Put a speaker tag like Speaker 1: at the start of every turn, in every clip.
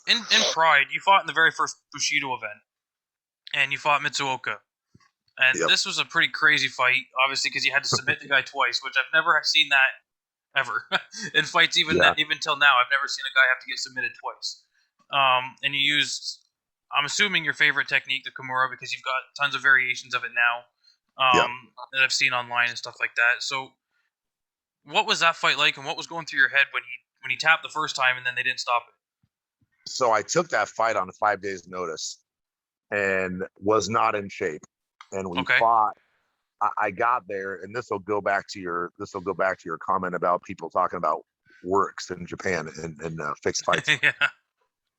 Speaker 1: in Pride, you fought in the very first Bushido event, and you fought Mitsuoka. And
Speaker 2: Yep.
Speaker 1: this was a pretty crazy fight, obviously, because you had to submit the guy twice, which I've never seen that ever in fights.
Speaker 2: Yeah.
Speaker 1: Even till now, I've never seen a guy have to get submitted twice. And you used, I'm assuming, your favorite technique, the Kimura, because you've got tons of variations of it now
Speaker 2: Yep.
Speaker 1: that I've seen online and stuff like that. So, what was that fight like, and what was going through your head when he tapped the first time and then they didn't stop it?
Speaker 2: So I took that fight on 5 days notice and was not in shape. And we
Speaker 1: Okay.
Speaker 2: fought. I got there, and this will go back to your comment about people talking about works in Japan and fixed fights.
Speaker 1: Yeah.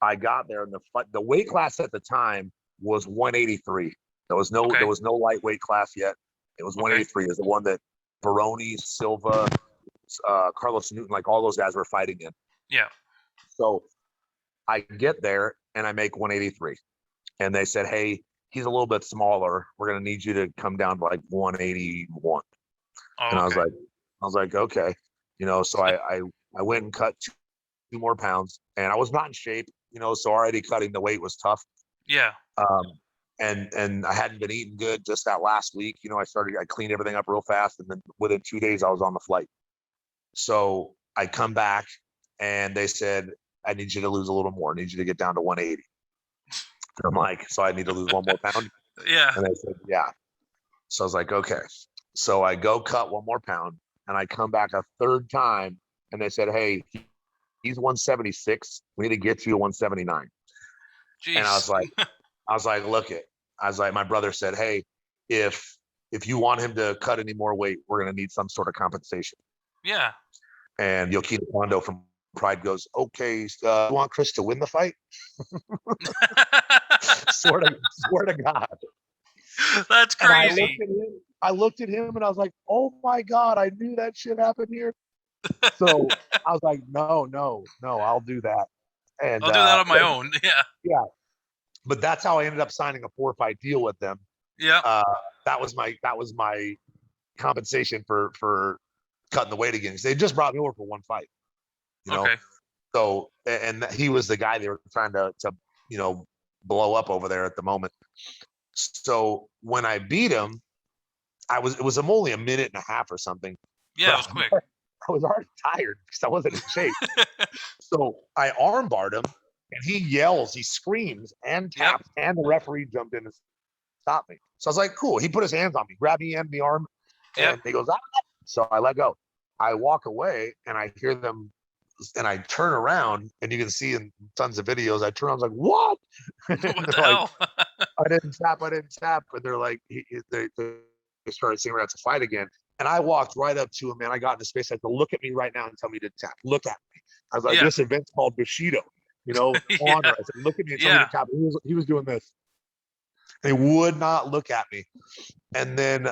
Speaker 2: I got there, and the weight class at the time was 183. There was no lightweight class yet. It was 183. It was the one that Baroni, Silva, Carlos Newton, like all those guys were fighting in.
Speaker 1: Yeah.
Speaker 2: So I get there and I make 183, and they said, "Hey, he's a little bit smaller. We're gonna need you to come down to like 181." And I was like, okay, So I went and cut two more pounds, and I was not in shape, So already cutting the weight was tough.
Speaker 1: Yeah.
Speaker 2: And I hadn't been eating good just that last week. I cleaned everything up real fast, and then within 2 days I was on the flight. So I come back, and they said, "I need you to lose a little more. I need you to get down to 180." I'm like, so I need to lose 1 more pound?
Speaker 1: Yeah.
Speaker 2: And they said, yeah. So I was like, okay. So I go cut 1 more pound, and I come back a third time, and they said, "Hey, he's 176. We need to get you to 179.
Speaker 1: Jeez.
Speaker 2: And I was like, look it. I was like, my brother said, "Hey, if you want him to cut any more weight, we're gonna need some sort of compensation."
Speaker 1: Yeah.
Speaker 2: And Yokita Kondo from Pride goes, "Okay, you want Chris to win the fight?" swear to God.
Speaker 1: That's crazy.
Speaker 2: I looked at him and I was like, "Oh my God, I knew that shit happened here." So I was like, no, I'll do that. And
Speaker 1: I'll do that on my own. Yeah.
Speaker 2: Yeah. But that's how I ended up signing a 4-fight deal with them.
Speaker 1: Yeah.
Speaker 2: That was my compensation for cutting the weight again. They just brought me over for 1 fight.
Speaker 1: Okay.
Speaker 2: So, and he was the guy they were trying to blow up over there at the moment. So when I beat him, it was only a minute and a half or something.
Speaker 1: Yeah, it was quick.
Speaker 2: I was already tired because I wasn't in shape. So I armbarred him, and he yells, he screams and taps, and the referee jumped in and stopped me. So I was like, cool. He put his hands on me, grabbed me and the arm, and he goes, "Ah." So I let go. I walk away, and I hear them, and I turn around, and you can see in tons of videos, I turn around, I was like, "What?"
Speaker 1: What the hell?
Speaker 2: I didn't tap. And they're like, they started saying we're going to fight again. And I walked right up to him, and I got in his face. I said, "Look at me right now and tell me to tap. Look at me." I was like, "This event's called Bushido, honor." I said, "Look at me and tell me to tap." He was doing this. They would not look at me. And then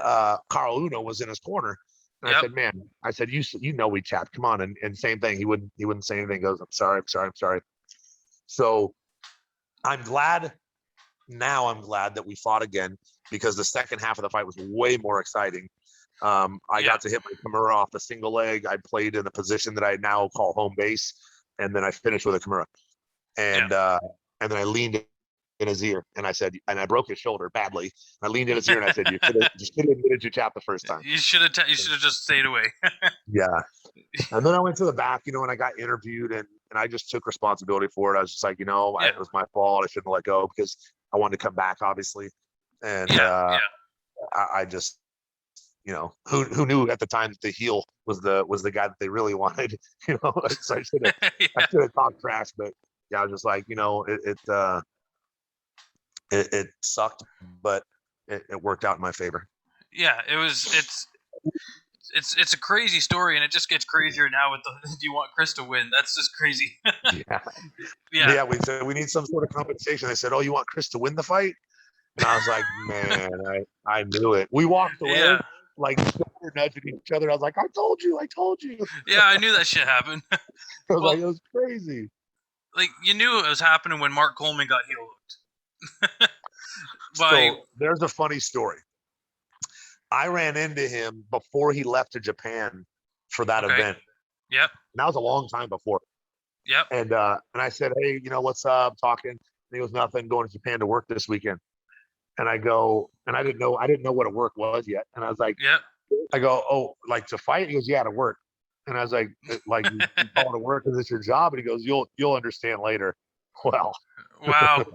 Speaker 2: Carl Uno was in his corner. And I said, "Man," I said, you we tapped. Come on." And same thing. He wouldn't say anything. He goes, I'm sorry. So I'm glad that we fought again, because the second half of the fight was way more exciting. I got to hit my Kimura off a single leg. I played in a position that I now call home base, and then I finished with a Kimura. And then I leaned in his ear, and I said, and I broke his shoulder badly. I leaned in his ear, and I said, "You should have admitted you tapped the first time.
Speaker 1: You should have just stayed away."
Speaker 2: Yeah. And then I went to the back, and I got interviewed, and I just took responsibility for it. I was just like, it was my fault. I shouldn't have let go, because I wanted to come back, obviously. And I just, who knew at the time that the heel was the guy that they really wanted, So I should have talked trash, but yeah, I was just like, it sucked, but it worked out in my favor.
Speaker 1: Yeah, it's a crazy story, and it just gets crazier now with the "Do you want Chris to win?" That's just crazy.
Speaker 2: Yeah. We said we need some sort of compensation. They said, "Oh, you want Chris to win the fight?" And I was like, man, I knew it. We walked away like nudging each other. I was like, I told you.
Speaker 1: Yeah, I knew that shit happened.
Speaker 2: I was like, it was crazy.
Speaker 1: Like, you knew it was happening when Mark Coleman got heel hooked.
Speaker 2: So there's a funny story. I ran into him before he left to Japan for that event.
Speaker 1: Yep.
Speaker 2: And that was a long time before.
Speaker 1: Yep.
Speaker 2: And I said, hey, what's up? Talking. And he goes, nothing. Going to Japan to work this weekend. And I go, and I didn't know what a work was yet. And I was like,
Speaker 1: Yep.
Speaker 2: I go, oh, like to fight? He goes, yeah, to work. And I was like you call it a work because it's your job. And he goes, you'll understand later. Well,
Speaker 1: Wow.